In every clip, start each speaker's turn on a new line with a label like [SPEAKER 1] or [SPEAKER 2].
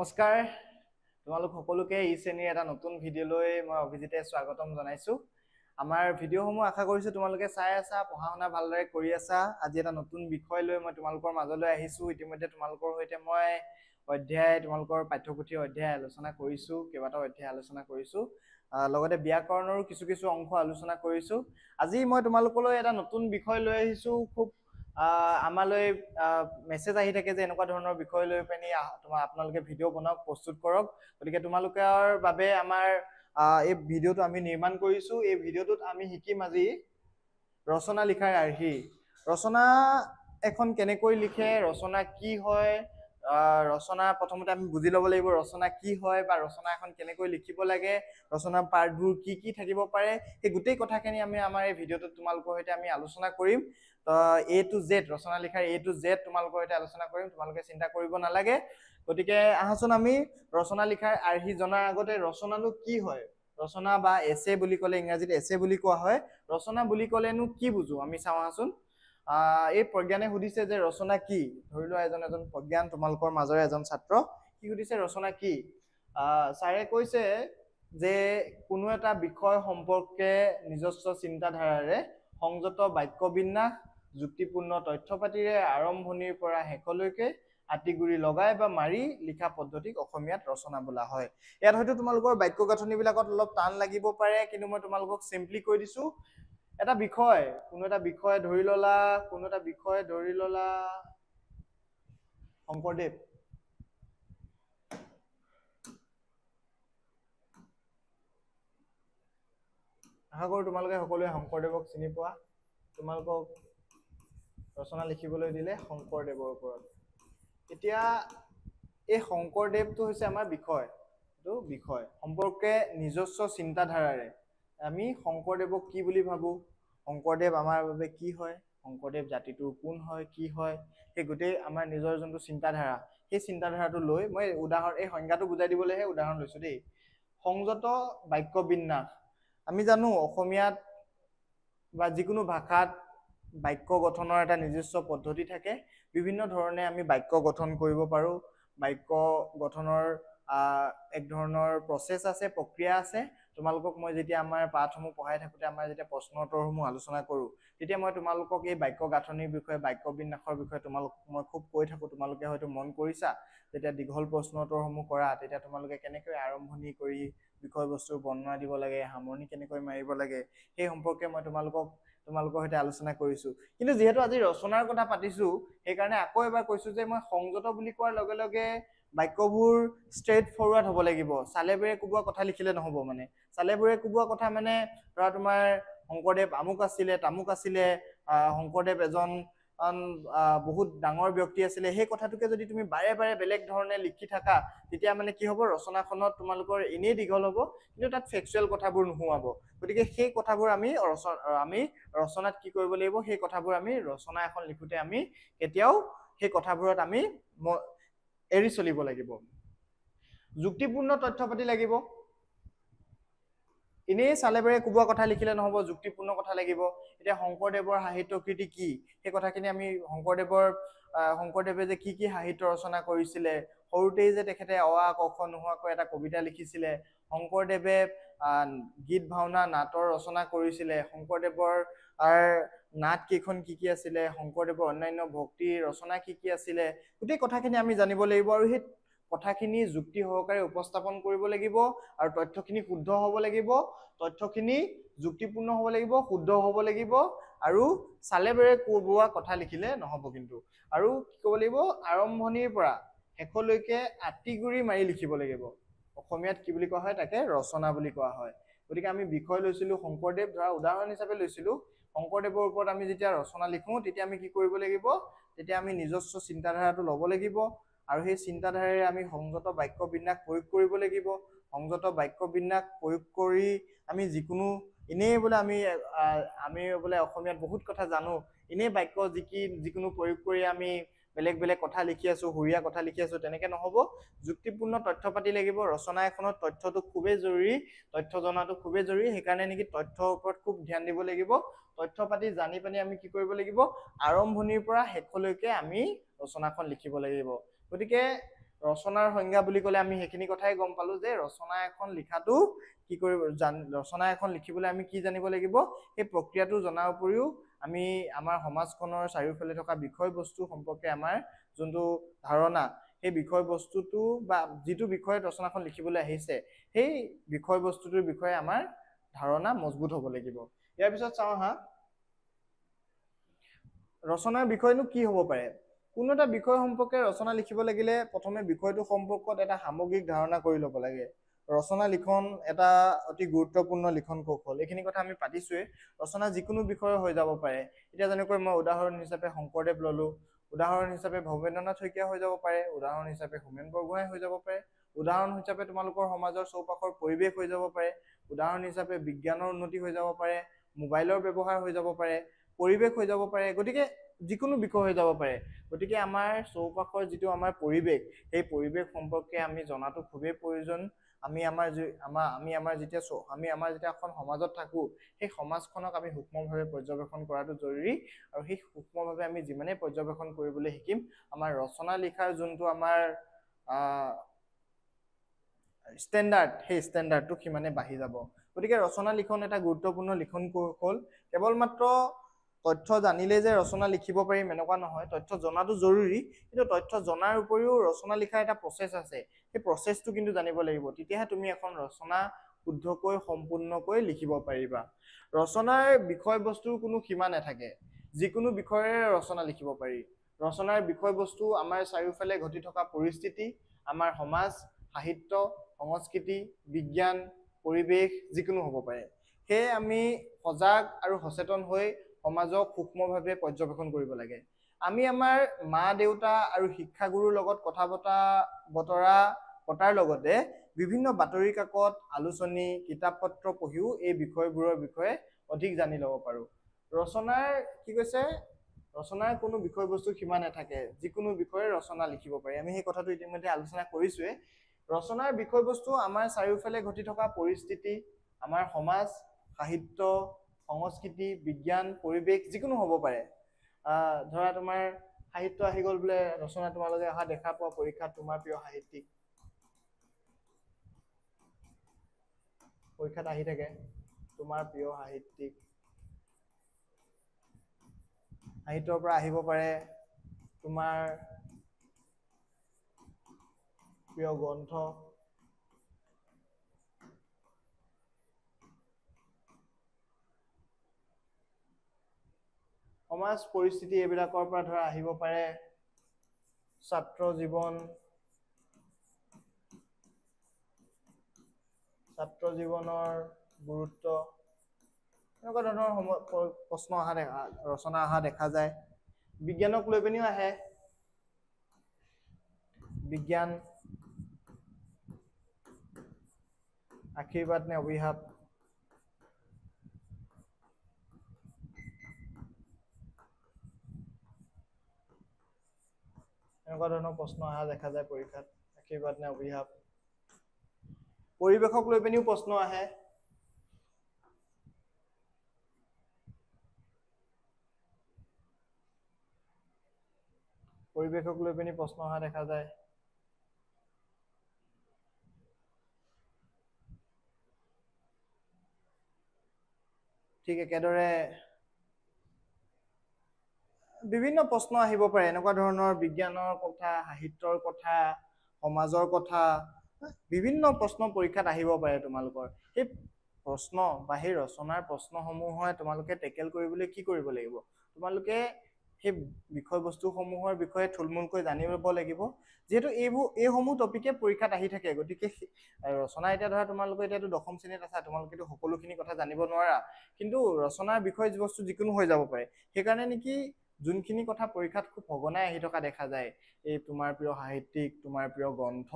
[SPEAKER 1] নমস্কাৰ তোমালোক সকলোকে ই শ্ৰেণীৰ এটা নতুন ভিডিঅ'লৈ মই অভিজিতে স্বাগতম জনাইছো। আমাৰ ভিডিঅ'সমূহ আশা কৰিছো তোমালোকে চাই আছা, পঢ়া শুনা ভালদৰে কৰি আছা। আজি এটা নতুন বিষয় লৈ মই তোমালোকৰ মাজলৈ আহিছো। ইতিমধ্যে তোমালোকৰ সৈতে মই তোমালোকৰ পাঠ্যপুথিৰ অধ্যায় আলোচনা কৰিছো, কেইবাটাও অধ্যায় আলোচনা কৰিছো। লগতে ব্যাকৰণৰো কিছু অংশ আলোচনা কৰিছো। আজি মই তোমালোকলৈ এটা নতুন বিষয় লৈ আহিছো। খুব আমালৈ মেছেজ আহি থাকে যে এনেকুৱা ধৰণৰ বিষয় লৈ পিনি আপোনালোকে ভিডিঅ' বনাওক, প্ৰস্তুত কৰক। গতিকে তোমালোকৰ বাবে আমাৰ এই ভিডিঅ'টো আমি নিৰ্মাণ কৰিছো। এই ভিডিঅ'টোত আমি শিকিম আজি ৰচনা লিখাৰ আৰ্হি। ৰচনা এখন কেনেকৈ লিখে, ৰচনা কি হয়, ৰচনা প্ৰথমতে আমি বুজি ল'ব লাগিব ৰচনা কি হয় বা ৰচনা এখন কেনেকৈ লিখিব লাগে, ৰচনা পাৰ্টবোৰ কি থাকিব পাৰে। সেই গোটেই কথাখিনি আমি আমাৰ এই ভিডিঅ'টোত তোমালোকৰ সৈতে আমি আলোচনা কৰিম। A to Z ৰচনা লিখাৰ A to Z তোমালোকৰ সৈতে আলোচনা কৰিম। তোমালোকে চিন্তা কৰিব নালাগে। গতিকে আহাচোন আমি ৰচনা লিখাৰ আৰ্হি জনাৰ আগতে ৰচনানো কি হয়, ৰচনা বা এছে বুলি ক'লে ইংৰাজীত এছে বুলি কোৱা হয়। ৰচনা বুলি ক'লেনো কি বুজো আমি চাওঁ আহাচোন। এই প্ৰজ্ঞানে সুধিছে যে ৰচনা কি। ধৰি লোৱা এজন প্ৰজ্ঞান, তোমালোকৰ মাজৰে এজন ছাত্ৰ, কি সুধিছে ৰচনা কি। ছাৰে কৈছে যে কোনো এটা বিষয় সম্পৰ্কে নিজস্ব চিন্তাধাৰাৰে সংযত বাক্য বিন্যাস, যুক্তিপূৰ্ণ তথ্য পাতিৰে আৰম্ভণিৰ পৰা শেষলৈকে আঁতিগুৰি লগাই বা মাৰি লিখা পদ্ধতিক অসমীয়াত ৰচনা বোলা হয়। ইয়াত হয়তো তোমালোকৰ বাক্য গাঁথনিবিলাকত অলপ টান লাগিব পাৰে, কিন্তু মই তোমালোকক চিম্পলি কৈ দিছো। এটা বিষয়, কোনো এটা বিষয় ধৰি ললা শংকৰদেৱ। আশা কৰো তোমালোকে সকলোৱে শংকৰদেৱক চিনি পোৱা। তোমালোকক ৰচনা লিখিবলৈ দিলে শংকৰদেৱৰ ওপৰত। এতিয়া এই শংকৰদেৱটো হৈছে আমাৰ বিষয়। এইটো বিষয় সম্পৰ্কে নিজস্ব চিন্তাধাৰাৰে আমি শংকৰদেৱক কি বুলি ভাবো, শংকৰদেৱ আমাৰ বাবে কি হয়, শংকৰদেৱ জাতিটোৰ কোন হয়, কি হয়, সেই গোটেই আমাৰ নিজৰ যোনটো চিন্তাধাৰা, সেই চিন্তাধাৰাটো লৈ মই এই সংজ্ঞাটো বুজাই দিবলৈহে উদাহৰণ লৈছো দেই। সংযত বাক্য বিন্যাস। আমি জানো অসমীয়াত বা যিকোনো ভাষাত বাক্য গঠনৰ এটা নিজস্ব পদ্ধতি থাকে। বিভিন্ন ধৰণে আমি বাক্য গঠন কৰিব পাৰো। বাক্য গঠনৰ এক ধৰণৰ প্ৰচেছ আছে, প্ৰক্ৰিয়া আছে। তোমালোকক মই যেতিয়া আমাৰ পাঠসমূহ পঢ়াই থাকোঁতে আমাৰ যেতিয়া প্ৰশ্ন উত্তৰসমূহ আলোচনা কৰোঁ, তেতিয়া মই তোমালোকক এই বাক্য গাঁথনিৰ বিষয়ে, বাক্য বিন্যাসৰ বিষয়ে তোমালোকক মই খুব কৈ থাকোঁ। তোমালোকে হয়তো মন কৰিছা, যেতিয়া দীঘল প্ৰশ্ন উত্তৰসমূহ কৰা, তেতিয়া তোমালোকে কেনেকৈ আৰম্ভণি কৰি বিষয়বস্তুৰ বৰ্ণনা দিব লাগে, সামৰণি কেনেকৈ মাৰিব লাগে, সেই সম্পৰ্কে মই তোমালোকৰ সৈতে আলোচনা কৰিছো। কিন্তু যিহেতু আজি ৰচনাৰ কথা পাতিছো, সেইকাৰণে আকৌ এবাৰ কৈছো যে মই সংযত বুলি কোৱাৰ লগে লগে বাক্যবোৰ ষ্ট্ৰেইট ফৰৱাৰ্ড হ'ব লাগিব। চালেবেৰে কোবোৱা কথা লিখিলে নহ'ব। মানে চালেবেৰে কোবোৱা কথা মানে ধৰা তোমাৰ শংকৰদেৱ আমুক আছিলে, তামুক আছিলে, শংকৰদেৱ এজন বহুত ডাঙৰ ব্যক্তি আছিলে, সেই কথাটোকে যদি তুমি বাৰে বাৰে বেলেগ ধৰণে লিখি থাকা, তেতিয়া মানে কি হ'ব, ৰচনাখনত তোমালোকৰ এনেই দীঘল হ'ব, কিন্তু তাত ফেকচুৱেল কথাবোৰ নোহোৱাব। গতিকে সেই কথাবোৰ আমি ৰচনাত কি কৰিব লাগিব, সেই কথাবোৰ আমি ৰচনা এখন লিখোতে আমি কেতিয়াও সেই কথাবোৰত আমি এৰি চলিব লাগিব। যুক্তিপূৰ্ণ তথ্য পাতি লাগিব। এনেই চালেবেৰে কোবোৱা কথা লিখিলে নহ'ব, যুক্তিপূৰ্ণ কথা লাগিব। এতিয়া শংকৰদেৱৰ সাহিত্য কৃতি কি, সেই কথাখিনি আমি শংকৰদেৱে যে কি সাহিত্য ৰচনা কৰিছিলে, সৰুতেই যে তেখেতে অ আ ক খ নোহোৱাকৈ এটা কবিতা লিখিছিলে, শংকৰদেৱে গীত ভাওনা নাটৰ ৰচনা কৰিছিলে, শংকৰদেৱৰ নাট কেইখন কি আছিলে, শংকৰদেৱৰ অন্যান্য ভক্তি ৰচনা কি আছিলে, গোটেই কথাখিনি আমি জানিব লাগিব। আৰু সেই কথাখিনি যুক্তি সহকাৰে উপস্থাপন কৰিব লাগিব, আৰু তথ্যখিনি শুদ্ধ হ'ব লাগিব, তথ্যখিনি যুক্তিপূৰ্ণ হ'ব লাগিব, শুদ্ধ হ'ব লাগিব, আৰু চালেবেৰে কোবোৱা কথা লিখিলে নহ'ব কিন্তু। আৰু কি ক'ব লাগিব, আৰম্ভণিৰ পৰা শেষলৈকে আঁতিগুৰি মাৰি লিখিব লাগিব। অসমীয়াত কি বুলি কোৱা হয়, তাকে ৰচনা বুলি কোৱা হয়। গতিকে আমি বিষয় লৈছিলো শংকৰদেৱ, ধৰা উদাহৰণ হিচাপে লৈছিলো। শংকৰদেৱৰ ওপৰত আমি যেতিয়া ৰচনা লিখো, তেতিয়া আমি কি কৰিব লাগিব, তেতিয়া আমি নিজস্ব চিন্তাধাৰাটো ল'ব লাগিব, আৰু সেই চিন্তাধাৰাৰে আমি সংযত বাক্য বিন্যাস প্ৰয়োগ কৰিব লাগিব। সংযত বাক্য বিন্যাস প্ৰয়োগ কৰি আমি যিকোনো এনেই বোলে আমি বোলে অসমীয়াত বহুত কথা জানো, এনেই বাক্য যিকোনো প্ৰয়োগ কৰি আমি বেলেগ কথা লিখি আছো, সুৰীয়া কথা লিখি আছো, তেনেকে নহ'ব। যুক্তিপূৰ্ণ তথ্য পাতি লাগিব। ৰচনা এখনত তথ্যটো খুবেই জৰুৰী, তথ্য জনাটো খুবেই জৰুৰী। সেইকাৰণে নেকি তথ্যৰ ওপৰত খুব ধ্যান দিব লাগিব। তথ্য পাতি জানি পানি আমি কি কৰিব লাগিব, আৰম্ভণিৰ পৰা শেষলৈকে আমি ৰচনাখন লিখিব লাগিব। গতিকে ৰচনাৰ সংজ্ঞা বুলি ক'লে আমি সেইখিনি কথাই গম পালো যে ৰচনা এখন লিখাটো কি কৰিব ৰচনা এখন লিখিবলৈ আমি কি জানিব লাগিব, সেই প্ৰক্ৰিয়াটো জনাৰ উপৰিও আমি আমাৰ সমাজখনৰ চাৰিওফালে থকা বিষয়বস্তু সম্পৰ্কে আমাৰ যোনটো ধাৰণা, সেই বিষয়বস্তুটো বা যিটো বিষয়ত ৰচনাখন লিখিবলৈ আহিছে সেই বিষয়বস্তুটোৰ বিষয়ে আমাৰ ধাৰণা মজবুত হ'ব লাগিব। ইয়াৰ পিছত চাওঁ হা, ৰচনাৰ বিষয়নো কি হ'ব পাৰে। কোনো এটা বিষয় সম্পৰ্কে ৰচনা লিখিব লাগিলে প্ৰথমে বিষয়টো সম্পৰ্কত এটা সামগ্ৰিক ধাৰণা কৰি ল'ব লাগে। ৰচনা লিখন এটা অতি গুৰুত্বপূৰ্ণ লিখন কৌশল, এইখিনি কথা আমি পাতিছোৱে। ৰচনা যিকোনো বিষয়ৰ হৈ যাব পাৰে। এতিয়া যেনেকৈ মই উদাহৰণ হিচাপে শংকৰদেৱ ললো, উদাহৰণ হিচাপে ভৱেন্দ্ৰনাথ শইকীয়া হৈ যাব পাৰে, উদাহৰণ হিচাপে হোমেন বৰগোহাঁই হৈ যাব পাৰে, উদাহৰণ হিচাপে তোমালোকৰ সমাজৰ চৌপাশৰ পৰিৱেশ হৈ যাব পাৰে, উদাহৰণ হিচাপে বিজ্ঞানৰ উন্নতি হৈ যাব পাৰে, মোবাইলৰ ব্যৱহাৰ হৈ যাব পাৰে, পৰিৱেশ হৈ যাব পাৰে, গতিকে যিকোনো বিষয় হৈ যাব পাৰে। গতিকে আমাৰ চৌপাশৰ যিটো আমাৰ পৰিৱেশ, সেই পৰিৱেশ সম্পৰ্কে আমি জনাটো খুবেই প্ৰয়োজন। আমি আমাৰ যেতিয়া এখন সমাজত থাকো, সেই সমাজখনক আমি সূক্ষ্মভাৱে পৰ্যবেক্ষণ কৰাটো জৰুৰী। আৰু সেই সূক্ষ্মভাৱে আমি যিমানেই পৰ্যবেক্ষণ কৰিবলৈ শিকিম, আমাৰ ৰচনা লিখাৰ যোনটো আমাৰ ষ্টেণ্ডাৰ্ড, সেই ষ্টেণ্ডাৰ্ডটো সিমানে বাঢ়ি যাব। গতিকে ৰচনা লিখন এটা গুৰুত্বপূৰ্ণ লিখন কৌশল। কেৱল মাত্ৰ তথ্য জানিলে যে ৰচনা লিখিব পাৰিম এনেকুৱা নহয়, তথ্য জনাটো জৰুৰী, কিন্তু তথ্য জনাৰ উপৰিও ৰচনা লিখাৰ এটা প্ৰচেছ আছে, সেই প্ৰচেছটো কিন্তু জানিব লাগিব। তেতিয়াহে তুমি এখন ৰচনা শুদ্ধকৈ সম্পূৰ্ণকৈ লিখিব পাৰিবা। ৰচনাৰ বিষয়বস্তুৰ কোনো সীমা নাথাকে, যিকোনো বিষয়েৰে ৰচনা লিখিব পাৰি। ৰচনাৰ বিষয়বস্তু আমাৰ চাৰিওফালে ঘটি থকা পৰিস্থিতি, আমাৰ সমাজ, সাহিত্য, সংস্কৃতি, বিজ্ঞান, পৰিৱেশ যিকোনো হ'ব পাৰে। সেয়ে আমি সজাগ আৰু সচেতন হৈ সমাজক সূক্ষ্মভাৱে পৰ্যবেক্ষণ কৰিব লাগে। আমি আমাৰ মা দেউতা আৰু শিক্ষাগুৰুৰ লগত কথা বতৰা পতাৰ লগতে বিভিন্ন বাতৰি কাকত, আলোচনী, কিতাপ পত্ৰ পঢ়িও এই বিষয়বোৰৰ বিষয়ে অধিক জানি ল'ব পাৰো। ৰচনাৰ কি কৈছে, ৰচনাৰ কোনো বিষয়বস্তু সীমা নাথাকে, যিকোনো বিষয়ে ৰচনা লিখিব পাৰি। আমি সেই কথাটো ইতিমধ্যে আলোচনা কৰিছোৱে। ৰচনাৰ বিষয়বস্তু আমাৰ চাৰিওফালে ঘটি থকা পৰিস্থিতি, আমাৰ সমাজ, সাহিত্য, সংস্কৃতি, বিজ্ঞান, পৰিৱেশ যিকোনো হ'ব পাৰে। ধৰা তোমাৰ সাহিত্য আহি গ'ল বোলে, ৰচনা তোমালোকে অহা দেখা পোৱা পৰীক্ষাত, তোমাৰ প্ৰিয় সাহিত্যিক পৰীক্ষাত আহি থাকে, তোমাৰ প্ৰিয় সাহিত্যিক, সাহিত্যৰ পৰা আহিব পাৰে তোমাৰ প্ৰিয় গ্ৰন্থ, সমাজ পৰিস্থিতি, এইবিলাকৰ পৰা ধৰা আহিব পাৰে ছাত্ৰ জীৱনৰ গুৰুত্ব, এনেকুৱা ধৰণৰ প্ৰশ্ন ৰচনা অহা দেখা যায়। বিজ্ঞানক লৈ পিনিও আহে, বিজ্ঞান আশীৰ্বাদ নে অভিশাপ, এনেকুৱা ধৰণৰ প্ৰশ্ন অহা দেখা যায় পৰীক্ষাত, আশীৰ্বাদ নে অভিশাপ। পৰিৱেশক লৈ পিনিও প্ৰশ্ন আহে, পৰিৱেশক লৈ পিনি প্ৰশ্ন অহা দেখা যায়। ঠিক একেদৰে বিভিন্ন প্ৰশ্ন আহিব পাৰে, এনেকুৱা ধৰণৰ বিজ্ঞানৰ কথা, সাহিত্যৰ কথা, সমাজৰ কথা, বিভিন্ন প্ৰশ্ন পৰীক্ষাত আহিব পাৰে তোমালোকৰ। সেই প্ৰশ্ন বা সেই ৰচনাৰ প্ৰশ্নসমূহে তোমালোকে টেকেল কৰিবলৈ কি কৰিব লাগিব, তোমালোকে সেই বিষয়বস্তুসমূহৰ বিষয়ে থুলমূলকৈ জানি ল'ব লাগিব। যিহেতু এইসমূহ টপিকে পৰীক্ষাত আহি থাকে, গতিকে ৰচনা এতিয়া ধৰা তোমালোকে এতিয়াতো 10ম শ্ৰেণীত আছা, তোমালোকেতো সকলোখিনি কথা জানিব নোৱাৰা, কিন্তু ৰচনাৰ বিষয়বস্তু যিকোনো হৈ যাব পাৰে। সেইকাৰণে নেকি যোনখিনি কথা পৰীক্ষাত খুব সঘনাই আহি থকা দেখা যায়, এই তোমাৰ প্ৰিয় সাহিত্যিক, তোমাৰ প্ৰিয় গ্ৰন্থ,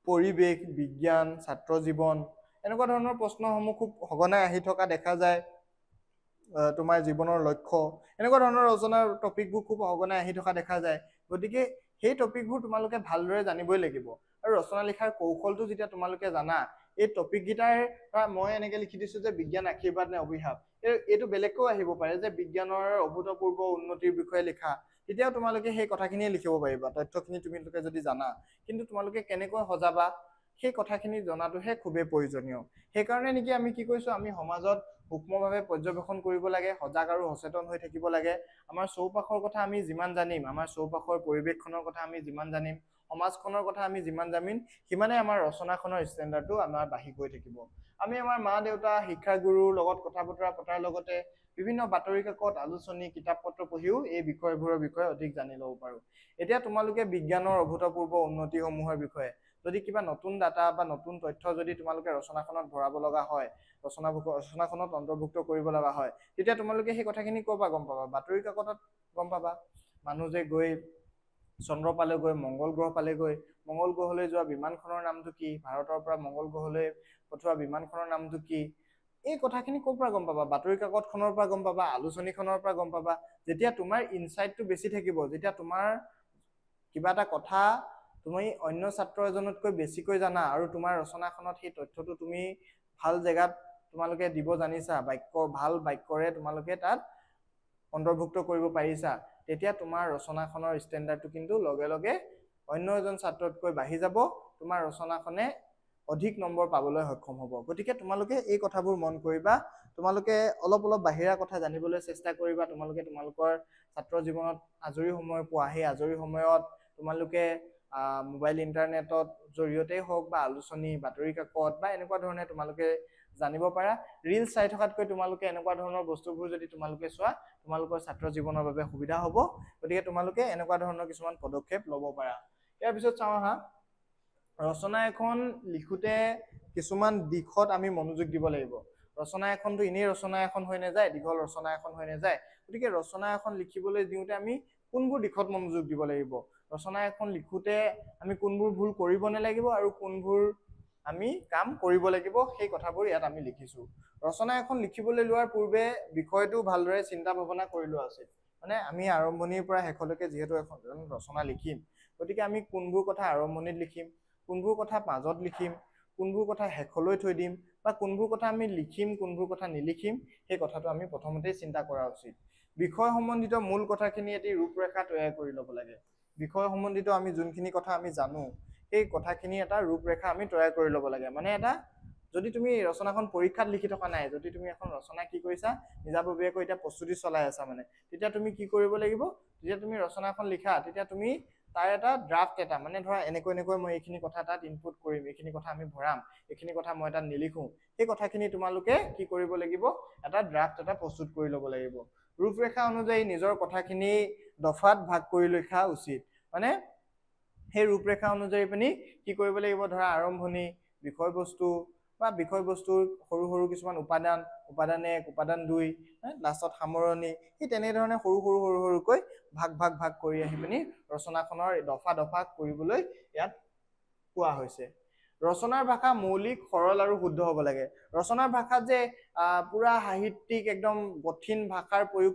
[SPEAKER 1] পৰিৱেশ, বিজ্ঞান, ছাত্ৰ জীৱন, এনেকুৱা ধৰণৰ প্ৰশ্নসমূহ খুব সঘনাই আহি থকা দেখা যায়। তোমাৰ জীৱনৰ লক্ষ্য, এনেকুৱা ধৰণৰ ৰচনাৰ টপিকবোৰ খুব সঘনাই আহি থকা দেখা যায়। গতিকে সেই টপিকবোৰ তোমালোকে ভালদৰে জানিবই লাগিব। আৰু ৰচনা লিখাৰ কৌশলটো যেতিয়া তোমালোকে জানা, এই টপিক কেইটাৰ মই এনেকে লিখি দিছো যে বিজ্ঞান আশীৰ্বাদ নে অভিশাপ, এইটো বেলেগকেও আহিব পাৰে যে বিজ্ঞানৰ অভূতপূৰ্ব উন্নতিৰ বিষয়ে লিখা, তেতিয়াও তোমালোকে সেই কথাখিনিয়ে লিখিব পাৰিবা, তথ্যখিনি তোমালোকে যদি জানা। কিন্তু তোমালোকে কেনেকৈ সজাবা সেই কথাখিনি জনাটোহে খুবেই প্ৰয়োজনীয়। সেইকাৰণে নেকি আমি কি কৈছো, আমি সমাজত সূক্ষ্মভাৱে পৰ্যবেক্ষণ কৰিব লাগে, সজাগ আৰু সচেতন হৈ থাকিব লাগে। আমাৰ চৌপাশৰ কথা আমি যিমান জানিম, আমাৰ চৌপাশৰ পৰিৱেশখনৰ কথা আমি যিমান জানিম, সমাজখনৰ কথা আমি যিমান জানিম, সিমানে আমাৰ ৰচনাখনৰ ষ্টেণ্ডাৰ্ডটো আমাৰ বাঢ়ি গৈ থাকিব। আমি আমাৰ মা দেউতা, শিক্ষাগুৰুৰ লগত কথা বতৰা পতাৰ লগতে বিভিন্ন বাতৰি কাকত, আলোচনী, কিতাপ পত্ৰ পঢ়িও এই বিষয়বোৰৰ বিষয়ে অধিক জানি ল'ব পাৰো। এতিয়া তোমালোকে বিজ্ঞানৰ অভূতপূৰ্ব উন্নতিসমূহৰ বিষয়ে যদি কিবা নতুন ডাটা বা নতুন তথ্য যদি তোমালোকে ৰচনাখনত ভৰাব লগা হয়, ৰচনাখনত অন্তৰ্ভুক্ত কৰিব লগা হয়, তেতিয়া তোমালোকে সেই কথাখিনি ক'ৰ পৰা গম পাবা? বাতৰি কাকতত গম পাবা। মানুহ যে গৈ চন্দ্ৰ পালেগৈ, মংগল গ্ৰহ পালেগৈ, মংগল গ্ৰহলৈ যোৱা বিমানখনৰ নামটো কি, ভাৰতৰ পৰা মংগল গ্ৰহলৈ পঠোৱা বিমানখনৰ নামটো কি, এই কথাখিনি ক'ৰ পৰা গম পাবা? বাতৰি কাকতখনৰ পৰা গম পাবা, আলোচনীখনৰ পৰা গম পাবা। যেতিয়া তোমাৰ ইনচাইটটো বেছি থাকিব, যেতিয়া তোমাৰ কিবা এটা কথা তুমি অন্য ছাত্ৰ এজনতকৈ বেছিকৈ জানা আৰু তোমাৰ ৰচনাখনত সেই তথ্যটো তুমি ভাল জেগাত তোমালোকে দিব জানিছা, ভাল বাক্যৰে তোমালোকে তাত অন্তৰ্ভুক্ত কৰিব পাৰিছা, তেতিয়া তোমাৰ ৰচনাখনৰ ষ্টেণ্ডাৰ্ডটো কিন্তু লগে লগে অন্য এজন ছাত্ৰতকৈ বাঢ়ি যাব। তোমাৰ ৰচনাখনে অধিক নম্বৰ পাবলৈ সক্ষম হ'ব। গতিকে তোমালোকে এই কথাবোৰ মন কৰিবা। তোমালোকে অলপ অলপ বাহিৰা কথা জানিবলৈ চেষ্টা কৰিবা। তোমালোকে তোমালোকৰ ছাত্ৰ জীৱনত আজৰি সময় পোৱা, সেই আজৰি সময়ত তোমালোকে মোবাইল ইণ্টাৰনেটত জৰিয়তেই হওক বা আলোচনী, বাতৰি কাকত বা এনেকুৱা ধৰণে তোমালোকে জানিব পাৰা। ৰিলছ চাই থকাতকৈ তোমালোকে এনেকুৱা ধৰণৰ বস্তুবোৰ যদি তোমালোকে চোৱা, তোমালোকৰ ছাত্ৰ জীৱনৰ বাবে সুবিধা হ'ব। গতিকে তোমালোকে এনেকুৱা ধৰণৰ কিছুমান পদক্ষেপ ল'ব পাৰা। ইয়াৰ পিছত চাওঁ আহা, ৰচনা এখন লিখোতে কিছুমান দিশত আমি মনোযোগ দিব লাগিব। ৰচনা এখনতো এনেই ৰচনা এখন হৈ নাযায়, দীঘল ৰচনা এখন হৈ নাযায়। গতিকে ৰচনা এখন লিখিবলৈ দিওঁতে আমি কোনবোৰ দিশত মনোযোগ দিব লাগিব, ৰচনা এখন লিখোতে আমি কোনবোৰ ভুল কৰিব নালাগিব আৰু কোনবোৰ আমি কাম কৰিব লাগিব, সেই কথাবোৰ ইয়াত আমি লিখিছো। ৰচনা এখন লিখিবলৈ লোৱাৰ পূৰ্বে বিষয়টো ভালদৰে চিন্তা ভাৱনা কৰি লোৱা উচিত। মানে আমি আৰম্ভণিৰ পৰা শেষলৈকে যিহেতু এখন ৰচনা লিখিম, গতিকে আমি কোনবোৰ কথা আৰম্ভণিত লিখিম, কোনবোৰ কথা মাজত লিখিম, কোনবোৰ কথা শেষলৈ থৈ দিম, বা কোনবোৰ কথা আমি লিখিম, কোনবোৰ কথা নিলিখিম, সেই কথাটো আমি প্ৰথমতেই চিন্তা কৰা উচিত। বিষয় সম্বন্ধিত মূল কথাখিনি এটি ৰূপৰেখা তৈয়াৰ কৰি ল'ব লাগে। বিষয় সম্বন্ধিত আমি যোনখিনি কথা আমি জানো, সেই কথাখিনি এটা ৰূপৰেখা আমি তৈয়াৰ কৰি ল'ব লাগে। মানে এটা, যদি তুমি ৰচনাখন পৰীক্ষাত লিখি থকা নাই, যদি তুমি এখন ৰচনা কি কৰিছা নিজাববীয়াকৈ এতিয়া প্ৰস্তুতি চলাই আছা, মানে তেতিয়া তুমি কি কৰিব লাগিব, যেতিয়া তুমি ৰচনাখন লিখা তেতিয়া তুমি তাৰ এটা ড্ৰাফ্ট এটা, মানে ধৰা এনেকৈ মই এইখিনি কথা তাত ইনপুট কৰিম, এইখিনি কথা আমি ভৰাম, এইখিনি কথা মই তাত নিলিখো, সেই কথাখিনি তোমালোকে কি কৰিব লাগিব, এটা ড্ৰাফ্ট এটা প্ৰস্তুত কৰি ল'ব লাগিব। ৰূপৰেখা অনুযায়ী নিজৰ কথাখিনি দফাত ভাগ কৰি লিখা উচিত। মানে সেই ৰূপৰেখা অনুযায়ী পিনি কি কৰিব লাগিব, ধৰা আৰম্ভণি, বিষয়বস্তু বা বিষয়বস্তুৰ সৰু সৰু কিছুমান উপাদান, উপাদান 1, উপাদান 2, লাষ্টত সামৰণি, সেই তেনেধৰণে সৰুকৈ ভাগ কৰি আহি পিনি ৰচনাখনৰ দফা দফা কৰিবলৈ ইয়াত কোৱা হৈছে। ৰচনাৰ ভাষা মৌলিক, সৰল আৰু শুদ্ধ হ'ব লাগে। ৰচনাৰ ভাষাত যে পুৰা সাহিত্যিক একদম কঠিন ভাষাৰ প্ৰয়োগ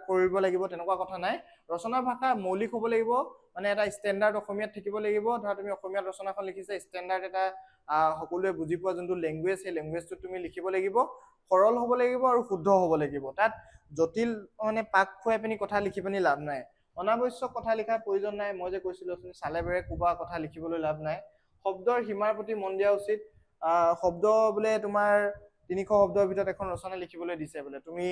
[SPEAKER 1] কৰিব লাগিব তেনেকুৱা কথা নাই। ৰচনাৰ ভাষা মৌলিক হ'ব লাগিব, মানে এটা ষ্টেণ্ডাৰ্ড অসমীয়াত থাকিব লাগিব। ধৰা তুমি অসমীয়াত ৰচনাখন লিখিছা, ষ্টেণ্ডাৰ্ড এটা সকলোৱে বুজি পোৱা যোনটো লেংগুৱেজ, সেই লেংগুৱেজটোত তুমি লিখিব লাগিব। সৰল হ'ব লাগিব আৰু শুদ্ধ হ'ব লাগিব। তাত জটিল মানে পাক খুৱাই পিনি কথা লিখি পিনি লাভ নাই। অনাৱশ্যক কথা লিখাৰ প্ৰয়োজন নাই। মই যে কৈছিলো তুমি চালে বেৰে কোবা কথা লিখিবলৈ লাভ নাই। শব্দৰ সীমাৰ প্ৰতি মন দিয়া উচিত। শব্দ বোলে তোমাৰ 300 শব্দৰ ভিতৰত এখন ৰচনা লিখিবলৈ দিছে, বোলে তুমি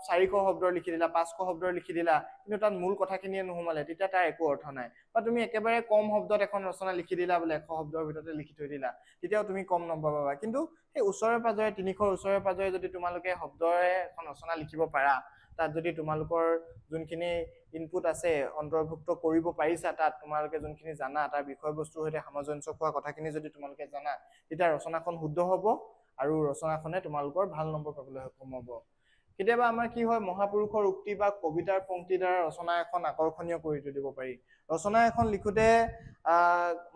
[SPEAKER 1] 400 শব্দৰ লিখি দিলা, 500 শব্দৰ লিখি দিলা, কিন্তু তাত মূল কথাখিনিয়ে নোসোমালে, তেতিয়া তাৰ একো অৰ্থ নাই। বা তুমি একেবাৰে কম শব্দত এখন ৰচনা লিখি দিলা, বোলে 100 শব্দৰ ভিতৰতে লিখি থৈ দিলা, তেতিয়াও তুমি কম নম্বৰ পাবা। কিন্তু সেই ওচৰে পাজৰে 300 ওচৰে পাজৰে যদি তোমালোকে শব্দৰে এখন ৰচনা লিখিব পাৰা, তাত যদি তোমালোকৰ যোনখিনি ইনপুট আছে অন্তৰ্ভুক্ত কৰিব পাৰিছা, তাত তোমালোকে যোনখিনি জানা, তাৰ বিষয়বস্তুৰ সৈতে সামঞ্জস্য হোৱা কথাখিনি যদি তোমালোকে জানা, তেতিয়া ৰচনাখন শুদ্ধ হ'ব আৰু ৰচনাখনে তোমালোকৰ ভাল নম্বৰ পাবলৈ সক্ষম হ'ব। কেতিয়াবা আমাৰ কি হয়, মহাপুৰুষৰ উক্তি বা কবিতাৰ পংক্তিৰ দ্বাৰা ৰচনা এখন আকৰ্ষণীয় কৰি তুলিব পাৰি। ৰচনা এখন লিখোতে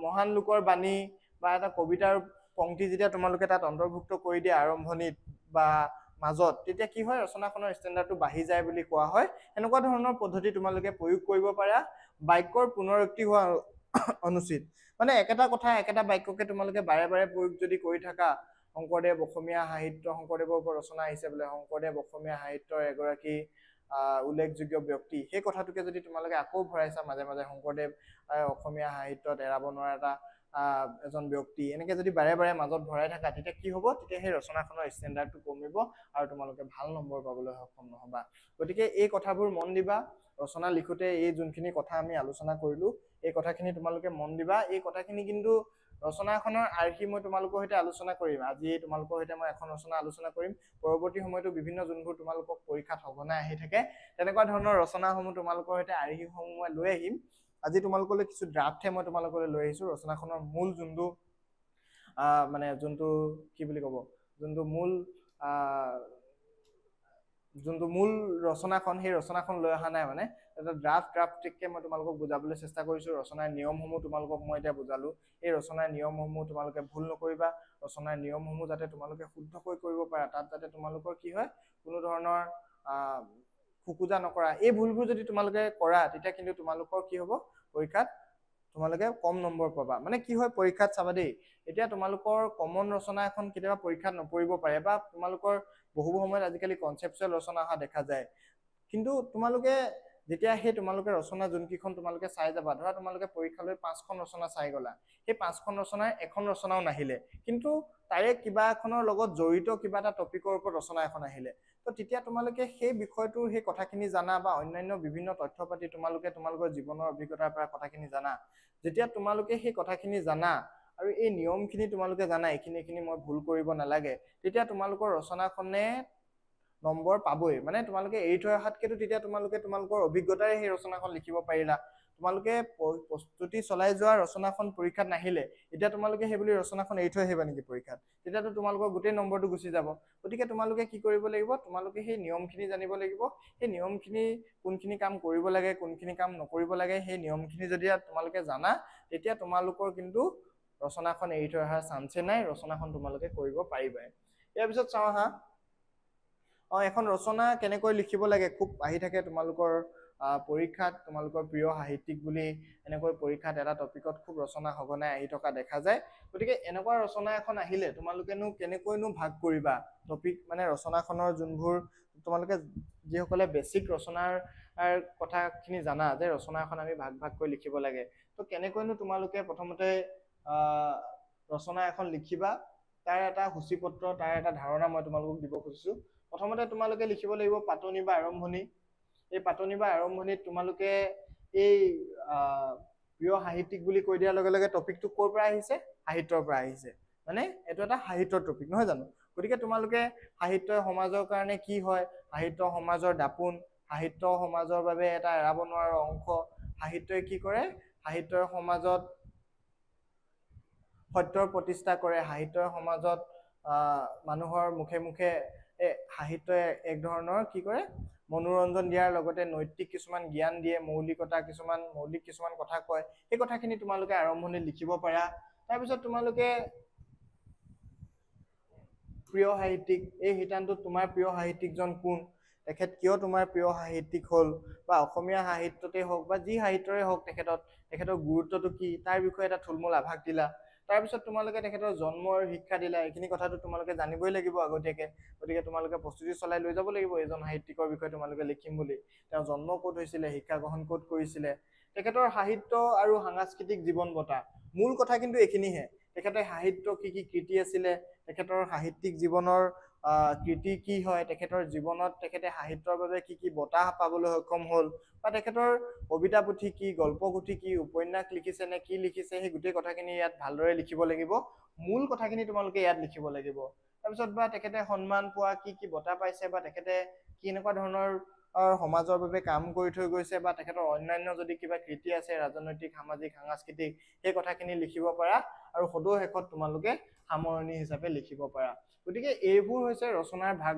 [SPEAKER 1] মহান লোকৰ বাণী বা এটা কবিতাৰ পংক্তি যেতিয়া তোমালোকে তাত অন্তৰ্ভুক্ত কৰি দিয়া আৰম্ভণিত বা মাজত, তেতিয়া কি হয়, ৰচনাখনৰ ষ্টেণ্ডাৰ্ডটো বাঢ়ি যায় বুলি কোৱা হয়। এনেকুৱা ধৰণৰ পদ্ধতি তোমালোকে প্ৰয়োগ কৰিব পাৰা। বাক্যৰ পুনৰুক্তি হোৱা অনুচিত। মানে একেটা কথা, একেটা বাক্যকে তোমালোকে বাৰে বাৰে প্ৰয়োগ যদি কৰি থাকা, শংকৰদেৱ অসমীয়া সাহিত্য, শংকৰদেৱৰ ওপৰত ৰচনা আহিছে বোলে, শংকৰদেৱ অসমীয়া সাহিত্যৰ এগৰাকী উল্লেখযোগ্য ব্যক্তি সেই কথাটোকে যদি তোমালোকে আকৌ ভৰাইছা মাজে মাজে শংকৰদেৱ অসমীয়া সাহিত্যত এৰাব নোৱাৰা এটা এজন ব্যক্তি এনেকে যদি বাৰে বাৰে মাজত ভৰাই থাকা তেতিয়া কি হ'ব তেতিয়া সেই ৰচনাখনৰ ষ্টেণ্ডাৰ্ডটো কমিব আৰু তোমালোকে ভাল নম্বৰ পাবলৈ সক্ষম নহবা গতিকে এই কথাবোৰ মন দিবা ৰচনা লিখোতে এই যোনখিনি কথা আমি আলোচনা কৰিলো এই কথাখিনি তোমালোকে মন দিবা এই কথাখিনি কিন্তু ৰচনাখনৰ আৰ্হি মই তোমালোকৰ সৈতে আলোচনা কৰিম আজি তোমালোকৰ সৈতে মই এখন ৰচনা আলোচনা কৰিম পৰৱৰ্তী সময়তো বিভিন্ন যোনবোৰ তোমালোকক পৰীক্ষাত সঘনাই আহি থাকে তেনেকুৱা ধৰণৰ ৰচনাসমূহ তোমালোকৰ সৈতে আৰ্হিসমূহ মই লৈ আহিম আজি তোমালোকলৈ কিছু ড্ৰাফ্টহে মই তোমালোকলৈ লৈ আহিছো ৰচনাখনৰ মূল যোনটো মানে যোনটো কি বুলি ক'ব যোনটো মূল ৰচনাখন সেই ৰচনাখন লৈ অহা নাই মানে এটা ড্ৰাফ্টকে মই তোমালোকক বুজাবলৈ চেষ্টা কৰিছো ৰচনাৰ নিয়মসমূহ তোমালোকক মই এতিয়া বুজালো এই ৰচনাৰ নিয়মসমূহ তোমালোকে ভুল নকৰিবা ৰচনাৰ নিয়মসমূহ যাতে তোমালোকে শুদ্ধকৈ কৰিব পাৰা তাত যাতে তোমালোকৰ কি হয় কোনো ধৰণৰ খুকুজা নকৰা এই ভুলবোৰ যদি তোমালোকে কৰা তেতিয়া কিন্তু তোমালোকৰ কি হ'ব পৰীক্ষাত তোমালোকে কম নম্বৰ পাবা মানে কি হয় পৰীক্ষাত চাবা দেই এতিয়া তোমালোকৰ কমন ৰচনা এখন কেতিয়াবা পৰীক্ষাত নপৰিব পাৰে বা তোমালোকৰ বহু সময়ত আজিকালি কনচেপচুৱেল ৰচনা অহা দেখা যায় কিন্তু তোমালোকে যেতিয়া সেই তোমালোকে ৰচনা যোনকেইখন তোমালোকে চাই যাবা ধৰা তোমালোকে পৰীক্ষালৈ 5খন ৰচনা চাই গলা সেই 5খন ৰচনাৰ এখন ৰচনাও নাহিলে কিন্তু তাৰে কিবা এখনৰ লগত জড়িত কিবা এটা টপিকৰ ওপৰত ৰচনা এখন আহিলে তো তেতিয়া তোমালোকে সেই বিষয়টোৰ সেই কথাখিনি জানা বা অন্যান্য বিভিন্ন তথ্য পাতি তোমালোকে তোমালোকৰ জীৱনৰ অভিজ্ঞতাৰ পৰা কথাখিনি জানা যেতিয়া তোমালোকে সেই কথাখিনি জানা আৰু এই নিয়মখিনি তোমালোকে জানা এইখিনি মই ভুল কৰিব নালাগে তেতিয়া তোমালোকৰ ৰচনাখনে নম্বৰ পাবই মানে তোমালোকে এৰি থৈ অহাতকেতো তেতিয়া তোমালোকে তোমালোকৰ অভিজ্ঞতাৰে সেই ৰচনাখন লিখিব পাৰিলা তোমালোকে প্ৰস্তুতি চলাই যোৱা ৰচনাখন পৰীক্ষাত নাহিলে এতিয়া তোমালোকে সেই বুলি ৰচনাখন এৰি থৈ আহিবা নেকি পৰীক্ষাত তেতিয়াতো তোমালোকৰ গোটেই নম্বৰটো গুচি যাব গতিকে তোমালোকে কি কৰিব লাগিব তোমালোকে সেই নিয়মখিনি জানিব লাগিব সেই নিয়মখিনি কোনখিনি কাম কৰিব লাগে কোনখিনি কাম নকৰিব লাগে সেই নিয়মখিনি যদি তোমালোকে জানা তেতিয়া তোমালোকৰ কিন্তু ৰচনাখন এৰি থৈ অহাৰ চান্সে নাই ৰচনাখন তোমালোকে কৰিব পাৰিবা ইয়াৰ পিছত চাওঁ হা এখন ৰচনা কেনেকৈ লিখিব লাগে খুব আহি থাকে তোমালোকৰ পৰীক্ষাত তোমালোকৰ প্ৰিয় সাহিত্যিক বুলি এনেকৈ পৰীক্ষাত এটা টপিকত খুব ৰচনা সঘনাই আহি থকা দেখা যায় গতিকে এনেকুৱা ৰচনা এখন আহিলে তোমালোকেনো কেনেকৈনো ভাগ কৰিবা টপিক মানে ৰচনাখনৰ যোনবোৰ তোমালোকে যিসকলে বেছিক ৰচনাৰ কথাখিনি জানা যে ৰচনা এখন আমি ভাগকৈ লিখিব লাগে তো কেনেকৈনো তোমালোকে প্ৰথমতে ৰচনা এখন লিখিবা তাৰ এটা সূচীপত্ৰ তাৰ এটা ধাৰণা মই তোমালোকক দিব খুজিছো প্ৰথমতে তোমালোকে লিখিব লাগিব পাতনি বা আৰম্ভণি এই পাতনি বা আৰম্ভণিত তোমালোকে এই প্ৰিয় সাহিত্যিক বুলি কৈ দিয়াৰ লগে লগে টপিকটো ক'ৰ পৰা আহিছে সাহিত্যৰ পৰা আহিছে মানে এইটো এটা সাহিত্যৰ টপিক নহয় জানো গতিকে তোমালোকে সাহিত্যই সমাজৰ কাৰণে কি হয় সাহিত্য সমাজৰ দাপোন সাহিত্য সমাজৰ বাবে এটা এৰাব নোৱাৰা অংশ সাহিত্যই কি কৰে সাহিত্যৰ সমাজত সত্যৰ প্ৰতিষ্ঠা কৰে সাহিত্যৰ সমাজত মানুহৰ মুখে মুখে সাহিত্যই এক ধৰণৰ কি কৰে মনোৰঞ্জন দিয়াৰ লগতে নৈতিক কিছুমান জ্ঞান দিয়ে মৌলিক কিছুমান কথা কয় এই কথাখিনি তোমালোকে আৰম্ভণিত লিখিব পাৰা তাৰপিছত তোমালোকে প্ৰিয় সাহিত্যিক এই শিতানটোত তোমাৰ প্ৰিয় সাহিত্যিকজন কোন তেখেত কিয় তোমাৰ প্ৰিয় সাহিত্যিক হ'ল বা অসমীয়া সাহিত্যতে হওক বা যি সাহিত্যৰে হওক তেখেতৰ গুৰুত্বটো কি তাৰ বিষয়ে এটা থুলমূল আভাস দিলা তাৰপিছত তোমালোকে তেখেতৰ জন্মৰ শিক্ষা দিলা এইখিনি কথাটো তোমালোকে জানিবই লাগিব আগতীয়াকে গতিকে তোমালোকে প্ৰস্তুতি চলাই লৈ যাব লাগিব এজন সাহিত্যিকৰ বিষয়ে তোমালোকে লিখিম বুলি তেওঁ জন্ম ক'ত হৈছিলে শিক্ষা গ্ৰহণ ক'ত কৰিছিলে তেখেতৰ সাহিত্য আৰু সাংস্কৃতিক জীৱন বঁটা মূল কথা কিন্তু এইখিনিহে তেখেতে সাহিত্য কি কৃতি আছিলে তেখেতৰ সাহিত্যিক জীৱনৰ কৃতি কি হয় তেখেতৰ জীৱনত তেখেতে সাহিত্যৰ বাবে কি বঁটা পাবলৈ সক্ষম হ'ল বা তেখেতৰ কবিতা পুথি কি গল্প পুথি কি উপন্যাস লিখিছে নে কি লিখিছে সেই গোটেই কথাখিনি ইয়াত ভালদৰে লিখিব লাগিব মূল কথাখিনি তোমালোকে ইয়াত লিখিব লাগিব তাৰপিছত বা তেখেতে সন্মান পোৱা কি বঁটা পাইছে বা তেখেতে কি এনেকুৱা ধৰণৰ সমাজৰ বাবে কাম কৰি থৈ গৈছে বা তেখেতৰ অন্যান্য যদি কিবা কৃতি আছে ৰাজনৈতিক সামাজিক সাংস্কৃতিক সেই কথাখিনি লিখিব পাৰা আৰু সদৌ শেষত তোমালোকে সামৰণি হিচাপে লিখিব পাৰা গতিকে এইবোৰ হৈছে ৰচনাৰ ভাগ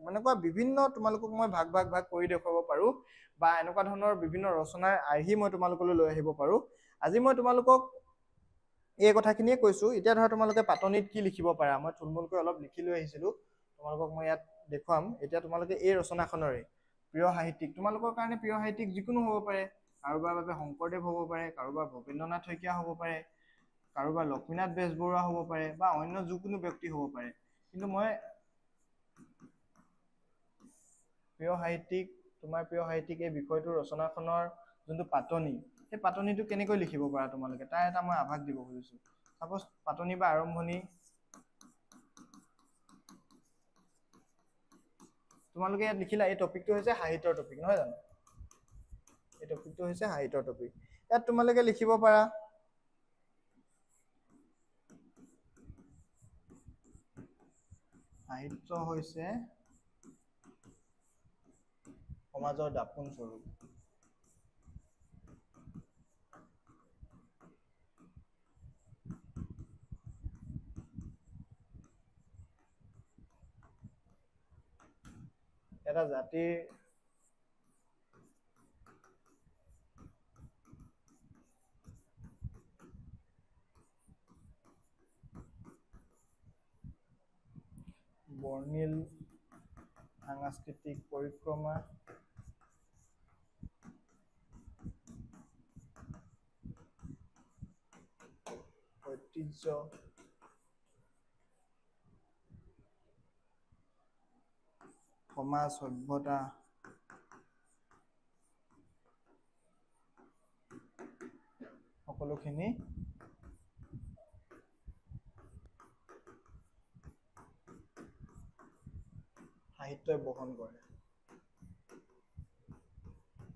[SPEAKER 1] এনেকুৱা বিভিন্ন তোমালোকক মই ভাগ কৰি দেখুৱাব পাৰো বা এনেকুৱা ধৰণৰ বিভিন্ন ৰচনাৰ আৰ্হি মই তোমালোকলৈ লৈ আহিব পাৰো আজি মই তোমালোকক এই কথাখিনিয়ে কৈছো এতিয়া ধৰা তোমালোকে পাতনিত কি লিখিব পাৰা মই থুলমূলকৈ অলপ লিখি লৈ আহিছিলো তোমালোকক মই ইয়াত দেখুৱাম এতিয়া তোমালোকে এই ৰচনাখনৰে প্ৰিয় সাহিত্যিক তোমালোকৰ কাৰণে প্ৰিয় সাহিত্যিক যিকোনো হ'ব পাৰে কাৰোবাৰ বাবে শংকৰদেৱ হ'ব পাৰে কাৰোবাৰ ভৱেন্দ্ৰনাথ শইকীয়া হ'ব পাৰে কাৰোবাৰ লক্ষ্মীনাথ বেজবৰুৱা হ'ব পাৰে বা অন্য যিকোনো ব্যক্তি হ'ব পাৰে কিন্তু মই প্ৰিয় সাহিত্যিক তোমাৰ প্ৰিয় সাহিত্যিক এই বিষয়টোৰ ৰচনাখনৰ যোনটো পাতনি, সেই পাতনিটো কেনেকৈ লিখিব পাৰা তোমালোকে, তাৰ এটা মই আভাস দিব খুজিছো। সাপোজ পাতনি বা আৰম্ভণি তোমালোকে ইয়াত লিখিলা, এই টপিকটো হৈছে সাহিত্যৰ টপিক, নহয় জানো? এই টপিকটো হৈছে সাহিত্যৰ টপিক। ইয়াত তোমালোকে লিখিব পাৰা সাহিত্য হৈছে সমাজৰ দাপোন স্বৰূপ। এটা জাতিৰ বৰ্ণিল সাংস্কৃতিক পৰিক্ৰমা ঐতিহ্য সমাজ সভ্যতা সকলোখিনি সাহিত্যই বহন কৰে।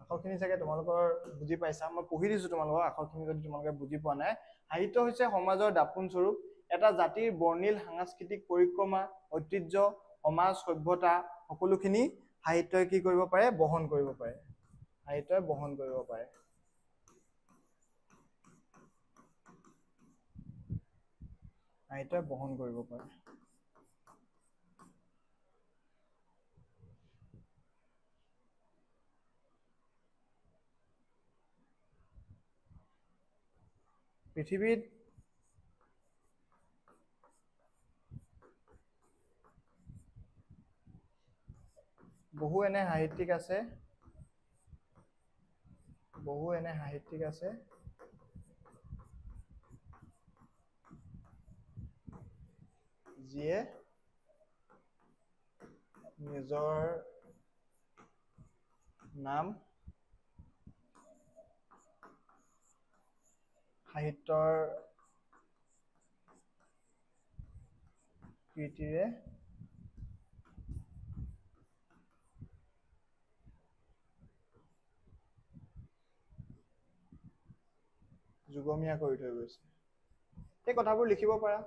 [SPEAKER 1] আখৰখিনি চাগে তোমালোকৰ বুজি পাইছা, মই পঢ়ি দিছো তোমালোকৰ আখৰখিনি যদি তোমালোকে বুজি পোৱা নাই। সাহিত্য হৈছে সমাজৰ দাপোন স্বৰূপ, এটা জাতিৰ বৰ্ণিল সাংস্কৃতিক পৰিক্ৰমা ঐতিহ্য সমাজ সভ্যতা সকলোখিনি সাহিত্যই কি কৰিব পাৰে, বহন কৰিব পাৰে। সাহিত্যই বহন কৰিব পাৰে। সাহিত্যই বহন কৰিব পাৰে। পৃথিৱীত বহু এনে সাহিত্যিক আছে, যিয়ে নিজৰ নাম সাহিত্যৰ কীৰ্তিৰে যুগমীয়া কৰি থৈ গৈছে। সেই কথাবোৰ লিখিব পাৰা,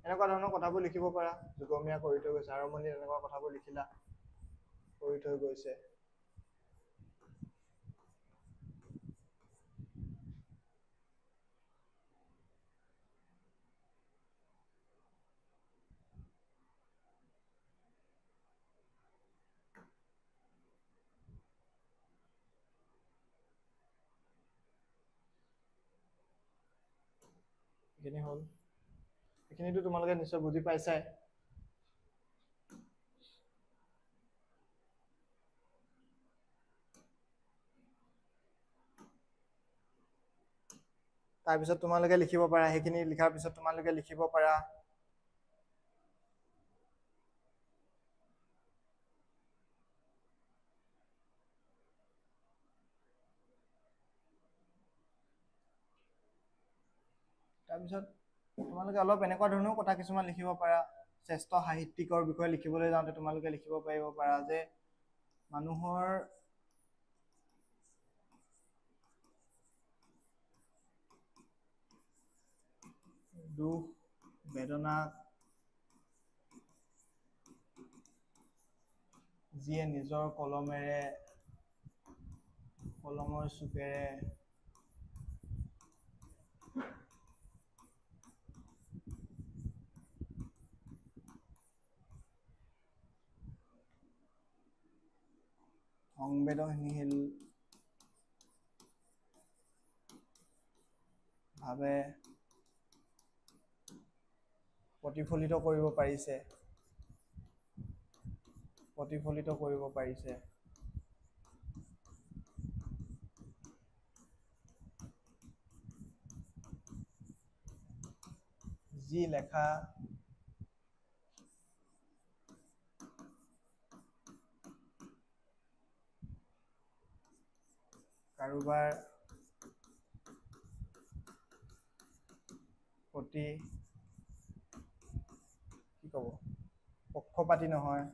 [SPEAKER 1] এনেকুৱা ধৰণৰ কথাবোৰ লিখিব পাৰা। যুগমীয়া কৰি থৈ গৈছে, আৰম্ভণিত এনেকুৱা কথাবোৰ লিখিলা, কৰি থৈ গৈছে। এইখিনি হ'ল, এইখিনিতো তোমালোকে নিশ্চয় বুজি পাইছাই। তাৰপিছত তোমালোকে লিখিব পাৰা, সেইখিনি লিখাৰ পিছত তোমালোকে লিখিব পাৰা তাৰপিছত তোমালোকে অলপ এনেকুৱা ধৰণেও কথা কিছুমান লিখিব পাৰা। শ্ৰেষ্ঠ সাহিত্যিকৰ বিষয়ে লিখিবলৈ যাওঁতে তোমালোকে লিখিব পাৰিব পাৰা যে মানুহৰ দুখ বেদনা যিয়ে নিজৰ কলমৰ চুকেৰে সংবেদনশীল ভাৱে প্ৰতিফলিত কৰিব পাৰিছে, যি লেখা কাৰোবাৰ প্ৰতি কি ক'ব পক্ষপাতী নহয়,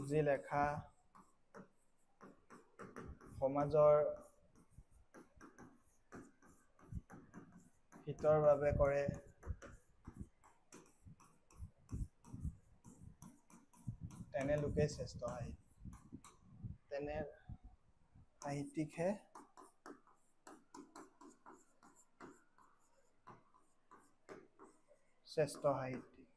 [SPEAKER 1] যি লেখা সমাজৰ হিতৰ বাবে কৰে, তেনে লোকে শ্ৰেষ্ঠ সাহিত্যিক। তেনে সাহিত্যিকহে শ্ৰেষ্ঠ সাহিত্যিক।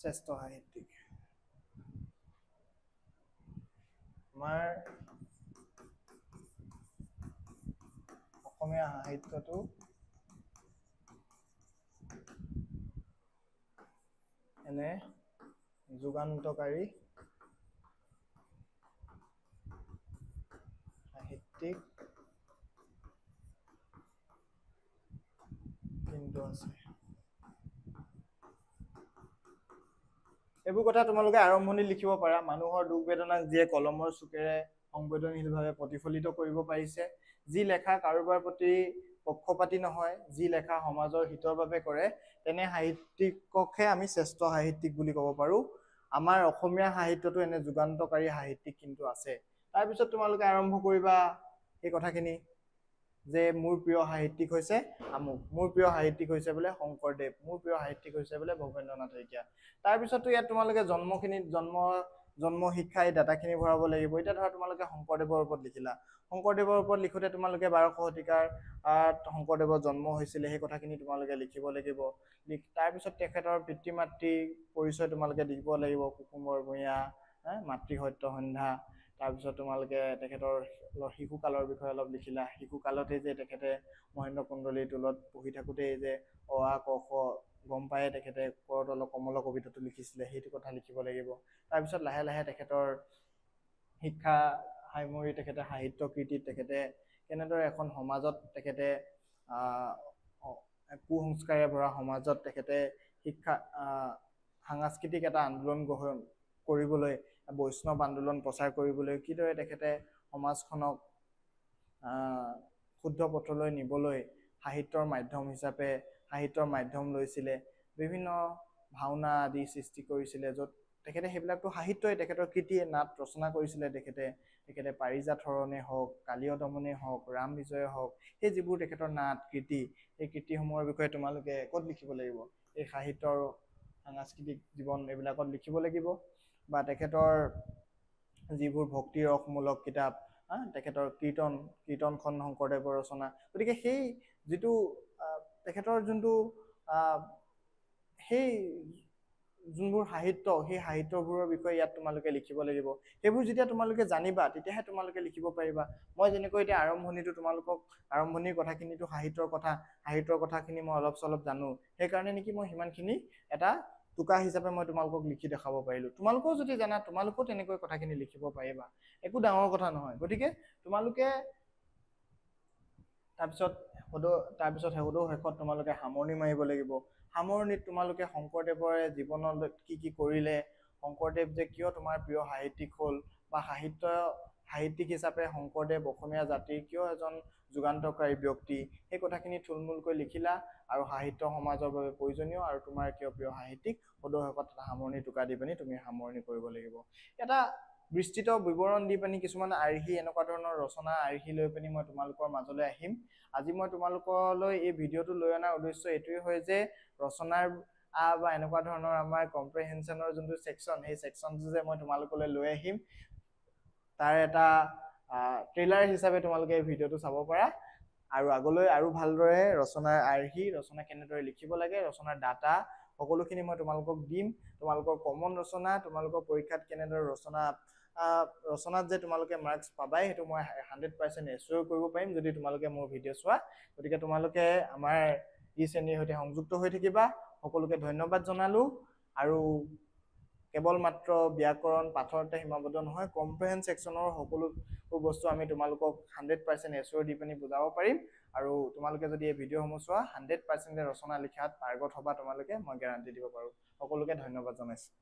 [SPEAKER 1] শ্ৰেষ্ঠ সাহিত্যিক আমাৰ অসমীয়া সাহিত্যটো এনে যুগান্তকাৰী সাহিত্যিক কিন্তু আছে। এইবোৰ কথা তোমালোকে আৰম্ভণি লিখিব পাৰা। মানুহৰ দুখ বেদনাক যিয়ে কলমৰ চুকেৰে সংবেদনশীলভাৱে প্ৰতিফলিত কৰিব পাৰিছে, যি লেখা কাৰোবাৰ প্ৰতি পক্ষপাতী নহয়, যি লেখা সমাজৰ হিতৰ বাবে কৰে, তেনে সাহিত্যিককহে আমি শ্ৰেষ্ঠ সাহিত্যিক বুলি ক'ব পাৰোঁ। আমাৰ অসমীয়া সাহিত্যটো এনে যুগান্তকাৰী সাহিত্যিক কিন্তু আছে। তাৰপিছত তোমালোকে আৰম্ভ কৰিবা এই কথাখিনি যে মোৰ প্ৰিয় সাহিত্যিক হৈছে আমুক, মোৰ প্ৰিয় সাহিত্যিক হৈছে বোলে শংকৰদেৱ, মোৰ প্ৰিয় সাহিত্যিক হৈছে বোলে ভৱেন্দ্ৰনাথ শইকীয়া। তাৰপিছতো ইয়াত তোমালোকে জন্ম শিক্ষা এই ডাটাখিনি ভৰাব লাগিব। এতিয়া ধৰা তোমালোকে শংকৰদেৱৰ ওপৰত লিখিলা, শংকৰদেৱৰ ওপৰত লিখোতে তোমালোকে 12শ শতিকাৰ শংকৰদেৱৰ জন্ম হৈছিলে সেই কথাখিনি তোমালোকে লিখিব লাগিব। তাৰপিছত তেখেতৰ পিতৃ মাতৃ পৰিচয় তোমালোকে দিব লাগিব, কুকুমৰ ভূঞা, মাতৃ সত্য সন্ধ্যা। তাৰপিছত তোমালোকে তেখেতৰ শিশুকালৰ বিষয়ে অলপ লিখিলা, শিশুকালতে যে তেখেতে মহেন্দ্ৰ কন্দলীৰ টোলত পঢ়ি থাকোঁতেই যে অ আ ক খ গম পায়ে তেখেতে কৰতল কমল কবিতাটো লিখিছিলে, সেইটো কথা লিখিব লাগিব। তাৰপিছত লাহে লাহে তেখেতৰ শিক্ষা সামৰি তেখেতে সাহিত্য কৃতিত তেখেতে কেনেদৰে এখন সমাজত তেখেতে কুসংস্কাৰে ভৰা সমাজত তেখেতে শিক্ষা সাংস্কৃতিক এটা আন্দোলন গ্ৰহণ কৰিবলৈ, বৈষ্ণৱ আন্দোলন প্ৰচাৰ কৰিবলৈ কিদৰে তেখেতে সমাজখনক শুদ্ধ পথলৈ নিবলৈ সাহিত্যৰ মাধ্যম হিচাপে সাহিত্যৰ মাধ্যম লৈছিলে, বিভিন্ন ভাওনা আদি সৃষ্টি কৰিছিলে, য'ত তেখেতে সেইবিলাকতো সাহিত্যই, তেখেতৰ কৃতিয়ে নাট ৰচনা কৰিছিলে তেখেতে পাৰিজাত হৰণে হওক, কালীয় দমনে হওক, ৰাম বিজয়ে হওক, সেই যিবোৰ তেখেতৰ নাট কৃতি, সেই কৃতিসমূহৰ বিষয়ে তোমালোকে ক'ত লিখিব লাগিব? এই সাহিত্যৰ সাংস্কৃতিক জীৱন এইবিলাকত লিখিব লাগিব। বা তেখেতৰ যিবোৰ ভক্তি ৰসমূলক কিতাপ, তেখেতৰ কীৰ্তনখন শংকৰদেৱৰ ৰচনা। গতিকে সেই যিটো তেখেতৰ যোনটো সেই যোনবোৰ সাহিত্য, সেই সাহিত্যবোৰৰ বিষয়ে ইয়াত তোমালোকে লিখিব লাগিব। সেইবোৰ যেতিয়া তোমালোকে জানিবা তেতিয়াহে তোমালোকে লিখিব পাৰিবা। মই যেনেকৈ এতিয়া আৰম্ভণিৰ কথাখিনিতো সাহিত্যৰ কথাখিনি মই অলপ চলপ জানো, সেইকাৰণে নেকি মই সিমানখিনি এটা টোকা হিচাপে মই তোমালোকক লিখি দেখাব পাৰিলোঁ। তোমালোকেও যদি জানা তোমালোকেও তেনেকৈ কথাখিনি লিখিব পাৰিবা, একো ডাঙৰ কথা নহয়। গতিকে তোমালোকে তাৰপিছত শেষত তোমালোকে সামৰণি মাৰিব লাগিব। সামৰণিত তোমালোকে শংকৰদেৱৰে জীৱনত কি কৰিলে, শংকৰদেৱ যে কিয় তোমাৰ প্ৰিয় সাহিত্যিক হ'ল, বা সাহিত্যিক হিচাপে শংকৰদেৱ অসমীয়া জাতিৰ কিয় এজন যুগান্তকাৰী ব্যক্তি, সেই কথাখিনি থুলমূলকৈ লিখিলা আৰু সাহিত্য সমাজৰ বাবে প্ৰয়োজনীয় আৰু তোমাৰ কিয় প্ৰিয় সাহিত্যিক, সদৌ শেষত এটা সামৰণি টোকা দি পিনি তুমি সামৰণি কৰিব লাগিব। এটা বিস্তৃত বিৱৰণ দি পিনি কিছুমান আৰ্হি, এনেকুৱা ধৰণৰ ৰচনা আৰ্হি লৈ পিনি মই তোমালোকৰ মাজলৈ আহিম। আজি মই তোমালোকলৈ এই ভিডিঅ'টো লৈ অনাৰ উদ্দেশ্য এইটোৱে হয় যে ৰচনাৰ বা এনেকুৱা ধৰণৰ আমাৰ কম্প্ৰেহেনশ্যনৰ যোনটো ছেকশ্যন, সেই ছেকশ্যনটো যে মই তোমালোকলৈ লৈ আহিম, তাৰ এটা ট্ৰেইলাৰ হিচাপে তোমালোকে এই ভিডিঅ'টো চাব পাৰা। আৰু আগলৈ আৰু ভালদৰে ৰচনাৰ আৰ্হি, ৰচনা কেনেদৰে লিখিব লাগে, ৰচনাৰ ডাটা সকলোখিনি মই তোমালোকক দিম। তোমালোকৰ কমন ৰচনা, তোমালোকৰ পৰীক্ষাত কেনেদৰে ৰচনাত যে তোমালোকে মাৰ্কছ পাবাই, সেইটো মই 100% এছুৰ কৰিব পাৰিম যদি তোমালোকে মোৰ ভিডিঅ' চোৱা। গতিকে তোমালোকে আমাৰ এই শ্ৰেণীৰ সৈতে সংযুক্ত হৈ থাকিবা। সকলোকে ধন্যবাদ জনালোঁ। আৰু কেৱল মাত্ৰ ব্যাকৰণ পাঠৰতে সীমাবদ্ধ নহয়, কম্প্ৰিহেন্স ছেকশ্যনৰ সকলো বস্তু আমি তোমালোকক 100% এছৰ দি পিনি বুজাব পাৰিম আৰু তোমালোকে যদি এই ভিডিঅ'সমূহ চোৱা 100% ৰচনা লিখাত পাৰ্গত হ'বা তোমালোকে, মই গেৰাণ্টি দিব পাৰোঁ। সকলোকে ধন্যবাদ জনাইছোঁ।